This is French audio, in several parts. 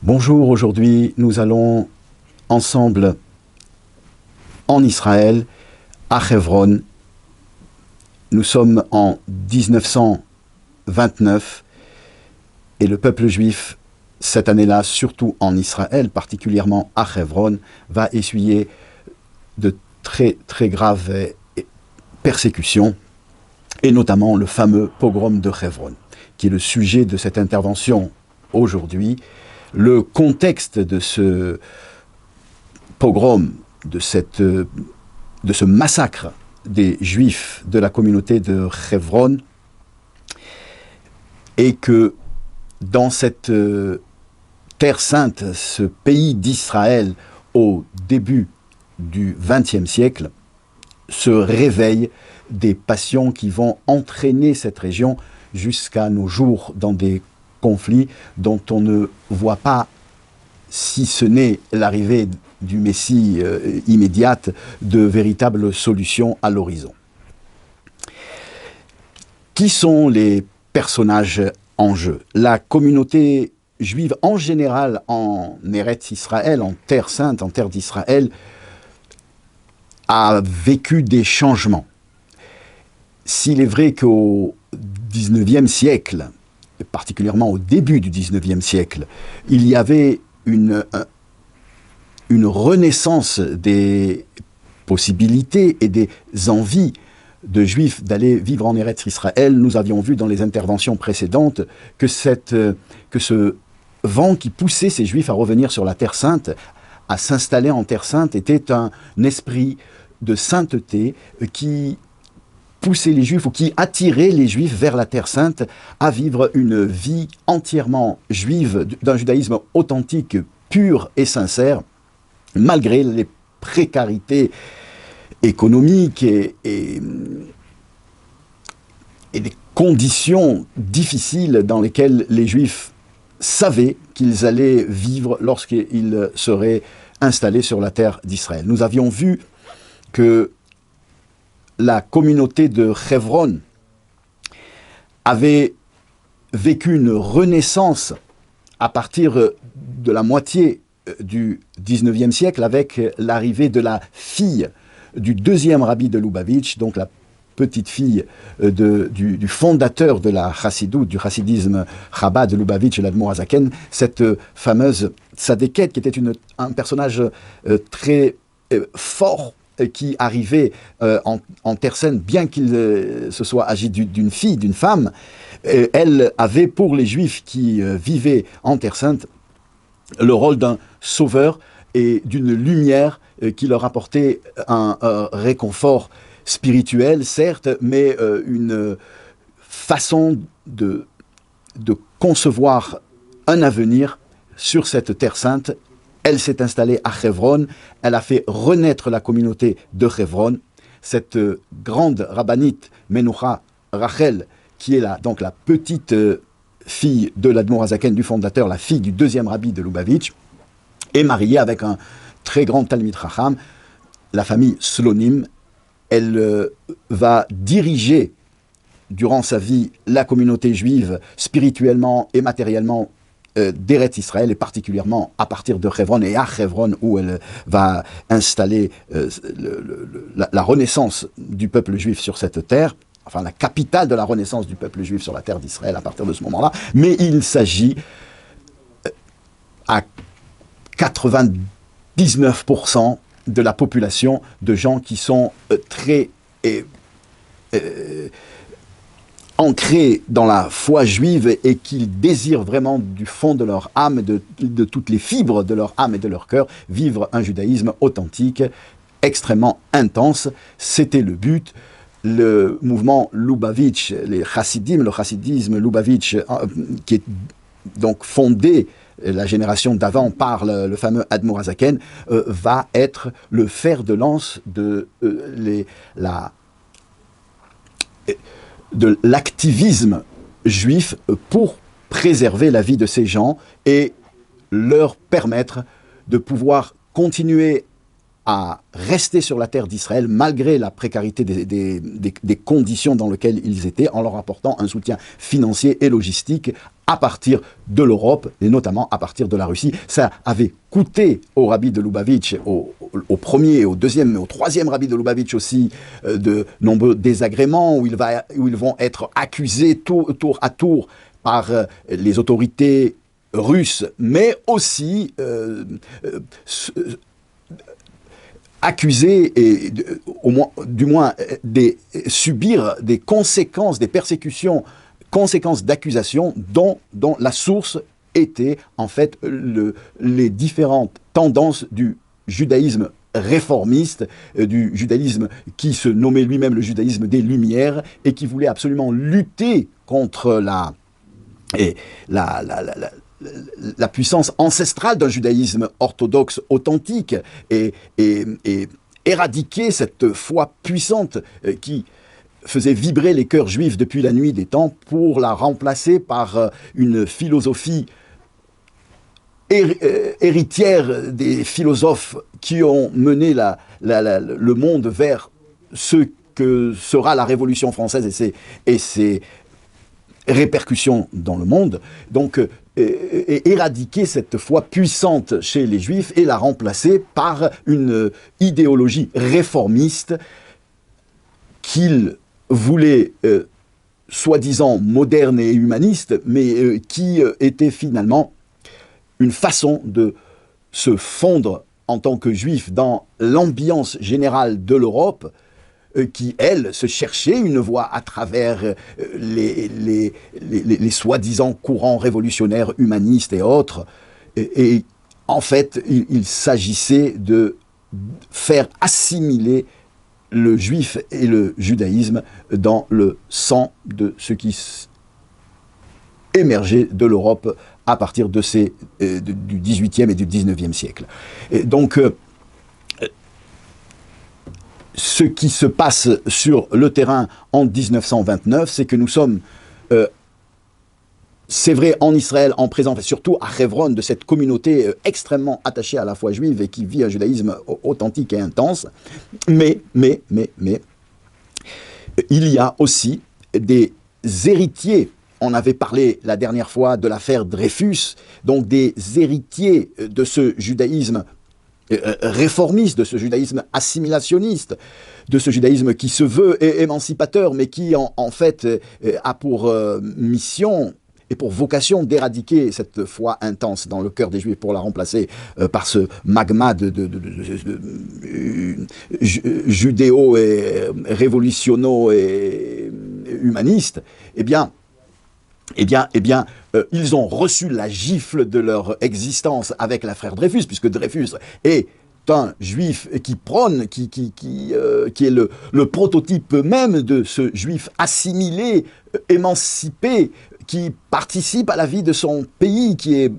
Bonjour, aujourd'hui nous allons ensemble en Israël, à Hebron. Nous sommes en 1929 et le peuple juif, cette année-là, surtout en Israël, particulièrement à Hebron, va essuyer de très très graves persécutions, et notamment le fameux pogrom de Hebron, qui est le sujet de cette intervention aujourd'hui. Le contexte de ce pogrom, de ce massacre des Juifs de la communauté de Hebron, est que dans cette terre sainte, ce pays d'Israël, au début du XXe siècle, se réveillent des passions qui vont entraîner cette région jusqu'à nos jours dans des conflits dont on ne voit pas, si ce n'est l'arrivée du Messie immédiate, de véritables solutions à l'horizon. Qui sont les personnages en jeu? La communauté juive en général en Eretz Israël, en terre sainte, en terre d'Israël, a vécu des changements. S'il est vrai qu'au XIXe siècle, et particulièrement au début du XIXe siècle, il y avait une renaissance des possibilités et des envies de Juifs d'aller vivre en Eretz Israël, nous avions vu dans les interventions précédentes que ce vent qui poussait ces Juifs à revenir sur la Terre Sainte, à s'installer en Terre Sainte, était un esprit de sainteté qui poussait les Juifs ou qui attirait les Juifs vers la Terre Sainte à vivre une vie entièrement juive, d'un judaïsme authentique, pur et sincère, malgré les précarités économiques et les conditions difficiles dans lesquelles les Juifs savaient qu'ils allaient vivre lorsqu'ils seraient installés sur la terre d'Israël. Nous avions vu que la communauté de Hebron avait vécu une renaissance à partir de la moitié du XIXe siècle avec l'arrivée de la fille du deuxième rabbi de Lubavitch, donc la petite fille du fondateur de la chassidoute, du chassidisme Chabad de Lubavitch, l'Admor Hazaken, cette fameuse tzadékette qui était un personnage très fort, qui arrivait en terre sainte, bien qu'il se soit agi d'une fille, d'une femme. Elle avait pour les Juifs qui vivaient en terre sainte le rôle d'un sauveur et d'une lumière qui leur apportait un réconfort spirituel, certes, mais une façon de concevoir un avenir sur cette terre sainte. Elle s'est installée à Hebron, elle a fait renaître la communauté de Hebron. Cette grande rabbinite Menoucha Rachel, qui est donc la petite fille de l'Admor Hazaken, du fondateur, la fille du deuxième rabbi de Lubavitch, est mariée avec un très grand Talmid Chacham, la famille Slonim. Elle va diriger durant sa vie la communauté juive spirituellement et matériellement d'Eretz Israël, et particulièrement à partir de Hebron et à Hebron, où elle va installer la renaissance du peuple juif sur cette terre, enfin la capitale de la renaissance du peuple juif sur la terre d'Israël à partir de ce moment-là. Mais il à 99% de la population de gens qui sont très ancrés dans la foi juive et qui désirent vraiment du fond de leur âme, de toutes les fibres de leur âme et de leur cœur, vivre un judaïsme authentique, extrêmement intense. C'était le but. Le mouvement Lubavitch, le chassidisme Lubavitch, qui est donc fondé la génération d'avant par le fameux Admor Hazaken, va être le fer de lance de l'activisme juif pour préserver la vie de ces gens et leur permettre de pouvoir continuer à rester sur la terre d'Israël malgré la précarité des conditions dans lesquelles ils étaient, en leur apportant un soutien financier et logistique à partir de l'Europe, et notamment à partir de la Russie. Ça avait coûté au rabbi de Lubavitch, au premier, au deuxième, au troisième rabbi de Lubavitch aussi, de nombreux désagréments, où ils vont être accusés tour à tour par les autorités russes, mais aussi accusés et du moins subir des conséquences, des persécutions, conséquences d'accusations dont la source était en fait les différentes tendances du judaïsme réformiste, du judaïsme qui se nommait lui-même le judaïsme des Lumières et qui voulait absolument lutter contre la puissance ancestrale d'un judaïsme orthodoxe authentique et éradiquer cette foi puissante qui faisait vibrer les cœurs juifs depuis la nuit des temps pour la remplacer par une philosophie héritière des philosophes qui ont mené le monde vers ce que sera la Révolution française et ses répercussions dans le monde. Donc, éradiquer cette foi puissante chez les Juifs et la remplacer par une idéologie réformiste qu'ils voulaient soi-disant moderne et humaniste, mais qui était finalement une façon de se fondre en tant que Juif dans l'ambiance générale de l'Europe, qui, elle, se cherchait une voie à travers les soi-disant courants révolutionnaires, humanistes et autres. Et en fait, il s'agissait de faire assimiler le juif et le judaïsme dans le sang de ce qui émergeait de l'Europe à partir du XVIIIe et du XIXe siècle. Et donc, ce qui se passe sur le terrain en 1929, c'est que nous sommes, c'est vrai, en Israël, en présence, surtout à Hebron, de cette communauté extrêmement attachée à la foi juive et qui vit un judaïsme authentique et intense, mais, il y a aussi des héritiers. On avait parlé la dernière fois de l'affaire Dreyfus, donc des héritiers de ce judaïsme réformiste, de ce judaïsme assimilationniste, de ce judaïsme qui se veut émancipateur, mais qui en fait a pour mission et pour vocation d'éradiquer cette foi intense dans le cœur des Juifs pour la remplacer par ce magma judéo et révolutionno et humaniste. Eh bien, ils ont reçu la gifle de leur existence avec l'affaire Dreyfus, puisque Dreyfus est un juif qui prône, qui est le prototype même de ce juif assimilé, émancipé, qui participe à la vie de son pays, qui est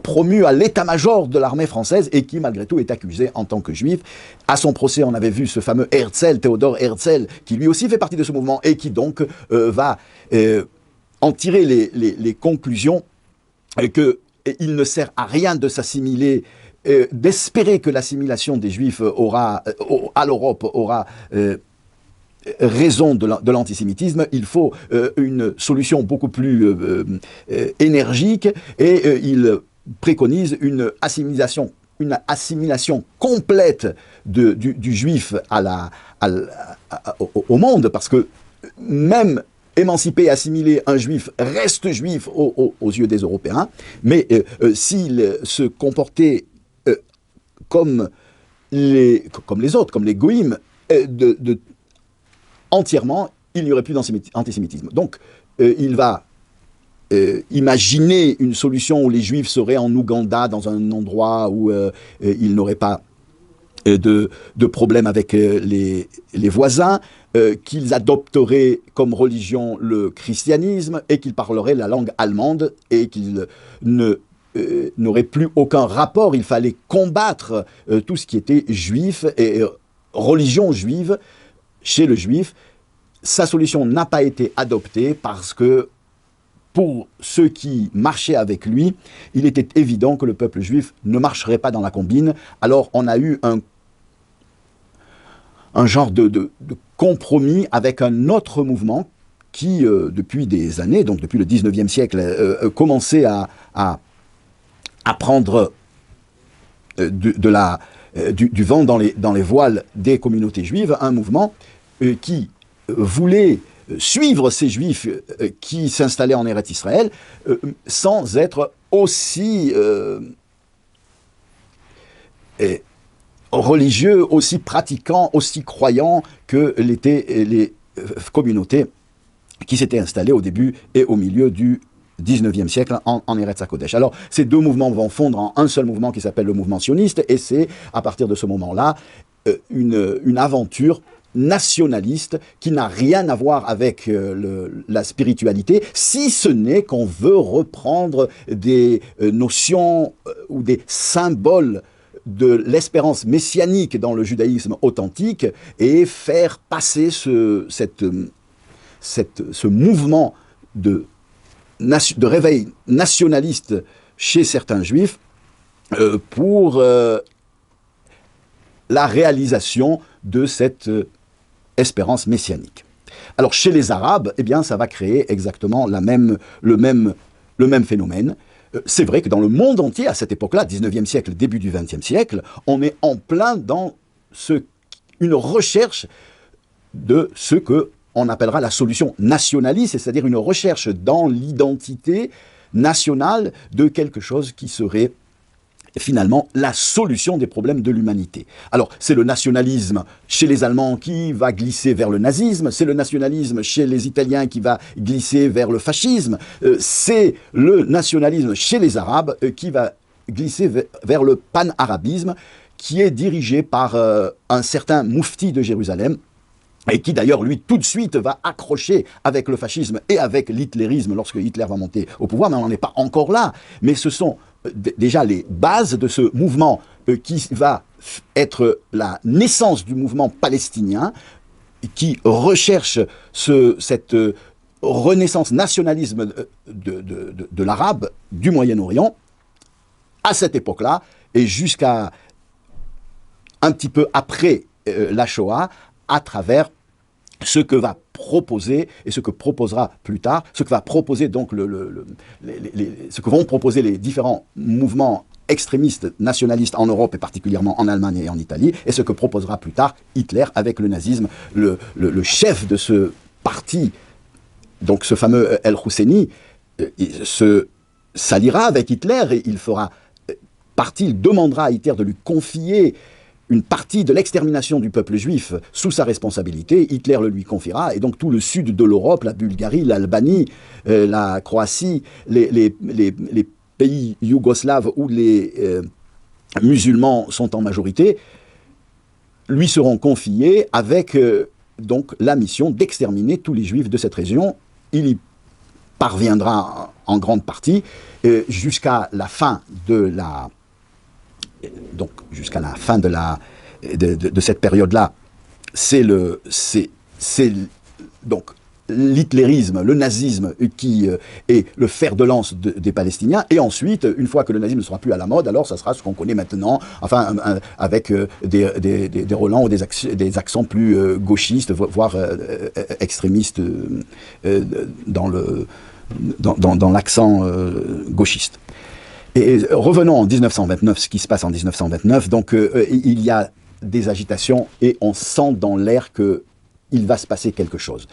promu à l'état-major de l'armée française et qui, malgré tout, est accusé en tant que juif. À son procès, on avait vu ce fameux Herzl, Théodore Herzl, qui lui aussi fait partie de ce mouvement et qui donc va en tirer les conclusions qu'il ne sert à rien de s'assimiler, d'espérer que l'assimilation des Juifs à l'Europe aura raison de l'antisémitisme. Il faut une solution beaucoup plus énergique et il préconise une assimilation complète du Juif au monde, parce que même émancipé, assimilé, un Juif reste Juif aux yeux des Européens, mais s'il se comportait comme les autres, comme les goïms, entièrement, il n'y aurait plus d'antisémitisme. Donc, il va imaginer une solution où les Juifs seraient en Ouganda, dans un endroit où ils n'auraient pas de problème avec les voisins, qu'ils adopteraient comme religion le christianisme et qu'ils parleraient la langue allemande et qu'ils n'auraient plus aucun rapport. Il fallait combattre tout ce qui était juif et religion juive chez le juif. Sa solution n'a pas été adoptée parce que pour ceux qui marchaient avec lui, il était évident que le peuple juif ne marcherait pas dans la combine. Alors on a eu un genre de compromis avec un autre mouvement qui, depuis des années, donc depuis le 19e siècle, commençait à prendre du vent dans les voiles des communautés juives, un mouvement qui voulait suivre ces juifs qui s'installaient en Eretz Israël sans être aussi religieux, aussi pratiquants, aussi croyants que l'étaient les communautés qui s'étaient installées au début et au milieu du 19e siècle en Eretz HaKodesh. Alors, ces deux mouvements vont fondre en un seul mouvement qui s'appelle le mouvement sioniste, et c'est, à partir de ce moment-là, une aventure nationaliste qui n'a rien à voir avec la spiritualité, si ce n'est qu'on veut reprendre des notions ou des symboles de l'espérance messianique dans le judaïsme authentique et faire passer ce mouvement de réveil nationaliste chez certains juifs pour la réalisation de cette espérance messianique. Alors chez les Arabes, eh bien, ça va créer exactement le même phénomène. C'est vrai que dans le monde entier, à cette époque-là, 19e siècle, début du 20e siècle, on est en plein dans une recherche de ce qu'on appellera la solution nationaliste, c'est-à-dire une recherche dans l'identité nationale de quelque chose qui serait finalement la solution des problèmes de l'humanité. Alors, c'est le nationalisme chez les Allemands qui va glisser vers le nazisme, c'est le nationalisme chez les Italiens qui va glisser vers le fascisme, c'est le nationalisme chez les Arabes qui va glisser vers le pan-arabisme, qui est dirigé par un certain Moufti de Jérusalem, et qui d'ailleurs, lui, tout de suite, va accrocher avec le fascisme et avec l'hitlérisme lorsque Hitler va monter au pouvoir, mais on n'en est pas encore là. Mais ce sont déjà les bases de ce mouvement qui va être la naissance du mouvement palestinien, qui recherche cette renaissance nationalisme de l'arabe, du Moyen-Orient, à cette époque-là, et jusqu'à un petit peu après la Shoah, à travers ce que va proposer, et ce que proposera plus tard, ce que va proposer donc ce que vont proposer les différents mouvements extrémistes nationalistes en Europe, et particulièrement en Allemagne et en Italie, et ce que proposera plus tard Hitler avec le nazisme. Le chef de ce parti, donc ce fameux El-Husseini, se s'alliera avec Hitler, et il fera partie, il demandera à Hitler de lui confier une partie de l'extermination du peuple juif sous sa responsabilité. Hitler le lui confiera, et donc tout le sud de l'Europe, la Bulgarie, l'Albanie, la Croatie, les pays yougoslaves où les musulmans sont en majorité, lui seront confiés avec donc la mission d'exterminer tous les juifs de cette région. Il y parviendra en grande partie jusqu'à la fin de cette période-là. C'est donc l'hitlérisme, le nazisme qui est le fer de lance des Palestiniens. Et ensuite, une fois que le nazisme ne sera plus à la mode, alors ça sera ce qu'on connaît maintenant, enfin avec des relents ou des accents plus gauchistes, voire extrémistes dans l'accent gauchiste. Et revenons en 1929, ce qui se passe en 1929. Donc il y a des agitations et on sent dans l'air qu'il va se passer quelque chose.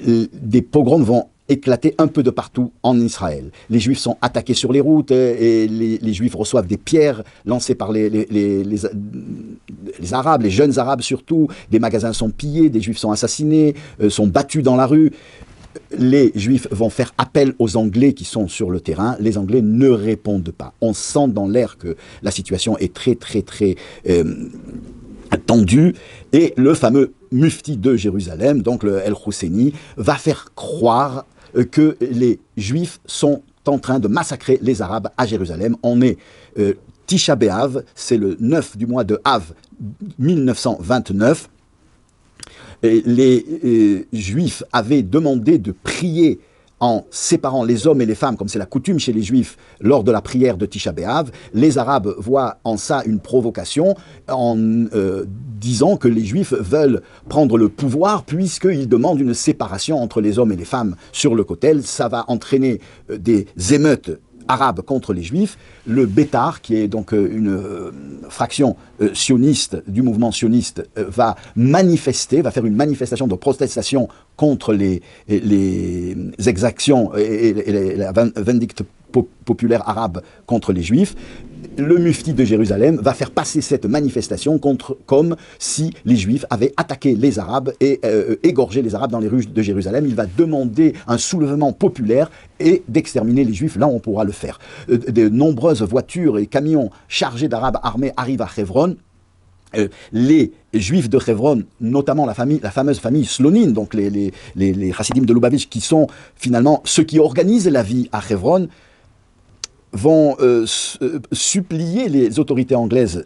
Des pogroms vont éclater un peu de partout en Israël. Les Juifs sont attaqués sur les routes et les Juifs reçoivent des pierres lancées par les Arabes, les jeunes Arabes surtout. Des magasins sont pillés, des Juifs sont assassinés, sont battus dans la rue. Les Juifs vont faire appel aux Anglais qui sont sur le terrain. Les Anglais ne répondent pas. On sent dans l'air que la situation est très, très, très tendue. Et le fameux Mufti de Jérusalem, donc le El-Husseini, va faire croire que les Juifs sont en train de massacrer les Arabes à Jérusalem. On est Tisha B'Av, c'est le 9 du mois de Av 1929. Et les Juifs avaient demandé de prier en séparant les hommes et les femmes, comme c'est la coutume chez les Juifs lors de la prière de Tisha B'Av. Les Arabes voient en ça une provocation, en disant que les Juifs veulent prendre le pouvoir puisqu'ils demandent une séparation entre les hommes et les femmes sur le Kotel. Ça va entraîner des émeutes arabes contre les Juifs. Le Bétar, qui est donc une fraction sioniste du mouvement sioniste, va faire une manifestation de protestation contre les exactions et la vindicte populaire arabe contre les Juifs. Le mufti de Jérusalem va faire passer cette manifestation comme si les Juifs avaient attaqué les Arabes et égorgé les Arabes dans les rues de Jérusalem. Il va demander un soulèvement populaire et d'exterminer les Juifs. Là, on pourra le faire. De nombreuses voitures et camions chargés d'Arabes armés arrivent à Hebron. Les Juifs de Hebron, notamment la fameuse famille Slonin, donc les Chassidim de Lubavitch, qui sont finalement ceux qui organisent la vie à Hebron, vont supplier les autorités anglaises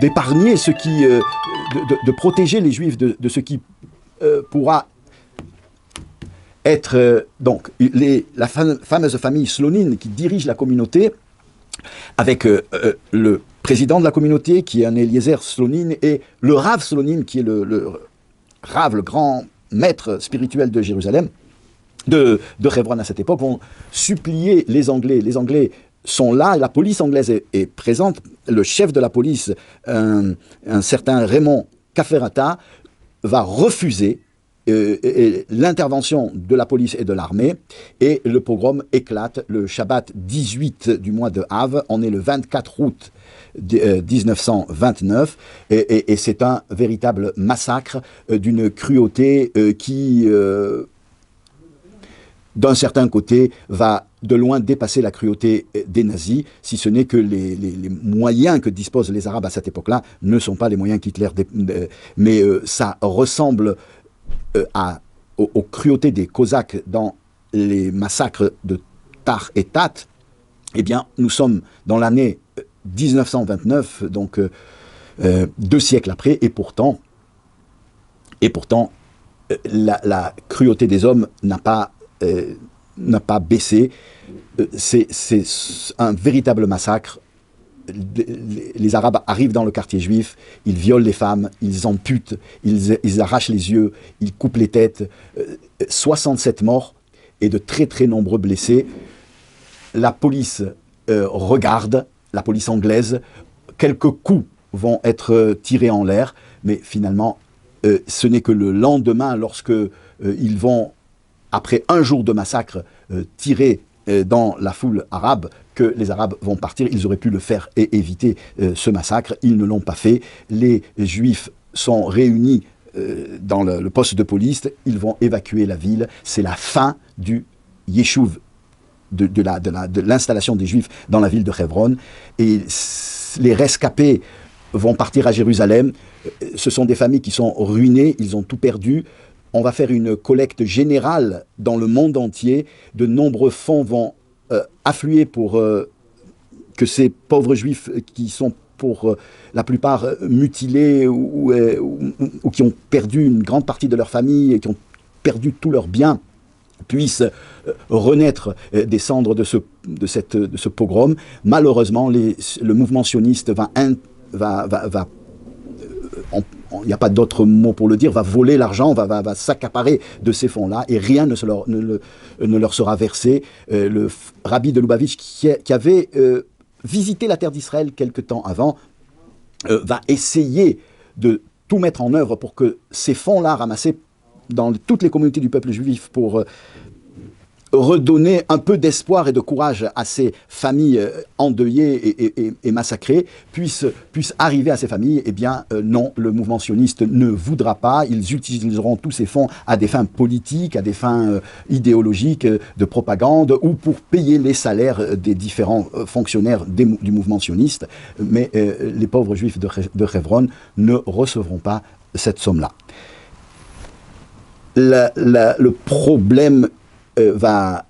d'épargner ce qui, de protéger les Juifs de ce qui pourra être donc la fameuse famille Slonin qui dirige la communauté, avec le président de la communauté qui est un Eliezer Slonin et le Rav Slonin qui est le Rav, le grand maître spirituel de Jérusalem, de Hebron à cette époque, vont supplier les Anglais. Les Anglais sont là, la police anglaise est présente. Le chef de la police, un certain Raymond Cafferata, va refuser l'intervention de la police et de l'armée, et le pogrom éclate le Shabbat 18 du mois de Av. On est le 24 août 1929, et c'est un véritable massacre d'une cruauté qui, d'un certain côté, va de loin dépasser la cruauté des nazis, si ce n'est que les moyens que disposent les Arabes à cette époque-là ne sont pas les moyens qu'Hitler... mais ça ressemble aux cruautés des Cosaques dans les massacres de Tar et Tat. Eh bien, nous sommes dans l'année 1929, donc 2 siècles après, et pourtant la cruauté des hommes n'a pas baissé. C'est un véritable massacre. Les Arabes arrivent dans le quartier juif, ils violent les femmes, ils amputent, ils arrachent les yeux, ils coupent les têtes. 67 morts et de très très nombreux blessés. La police regarde, la police anglaise, quelques coups vont être tirés en l'air, mais finalement, ce n'est que le lendemain, lorsque ils vont, après un jour de massacre, tirer dans la foule arabe, que les Arabes vont partir. Ils auraient pu le faire et éviter ce massacre. Ils ne l'ont pas fait. Les Juifs sont réunis dans le poste de police. Ils vont évacuer la ville. C'est la fin du Yeshuv, de l'installation des Juifs dans la ville de Hebron. Et les rescapés vont partir à Jérusalem. Ce sont des familles qui sont ruinées. Ils ont tout perdu. On va faire une collecte générale dans le monde entier. De nombreux fonds vont affluer pour que ces pauvres Juifs qui sont pour la plupart mutilés ou qui ont perdu une grande partie de leur famille et qui ont perdu tous leurs biens puissent renaître des cendres de ce pogrom. Malheureusement, le mouvement sioniste il n'y a pas d'autre mot pour le dire, va voler l'argent, va s'accaparer de ces fonds-là, et rien ne leur sera versé. Le rabbi de Lubavitch, qui avait visité la terre d'Israël quelque temps avant, va essayer de tout mettre en œuvre pour que ces fonds-là, ramassés dans toutes les communautés du peuple juif, pour redonner un peu d'espoir et de courage à ces familles endeuillées et massacrées, puissent arriver à ces familles. Eh bien, non, le mouvement sioniste ne voudra pas. Ils utiliseront tous ces fonds à des fins politiques, à des fins idéologiques, de propagande, ou pour payer les salaires des différents fonctionnaires du mouvement sioniste. Mais les pauvres juifs de Hebron ne recevront pas cette somme-là. Le problème va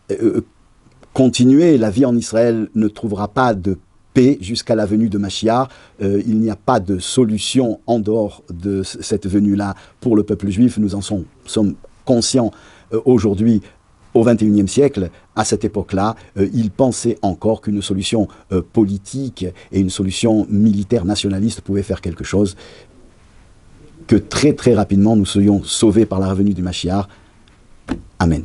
continuer. La vie en Israël ne trouvera pas de paix jusqu'à la venue de Mashiach. Il n'y a pas de solution en dehors de cette venue-là pour le peuple juif. Nous en sommes conscients aujourd'hui, au XXIe siècle, à cette époque-là, ils pensaient encore qu'une solution politique et une solution militaire nationaliste pouvaient faire quelque chose, que très très rapidement nous soyons sauvés par la revenue du Mashiach. Amen.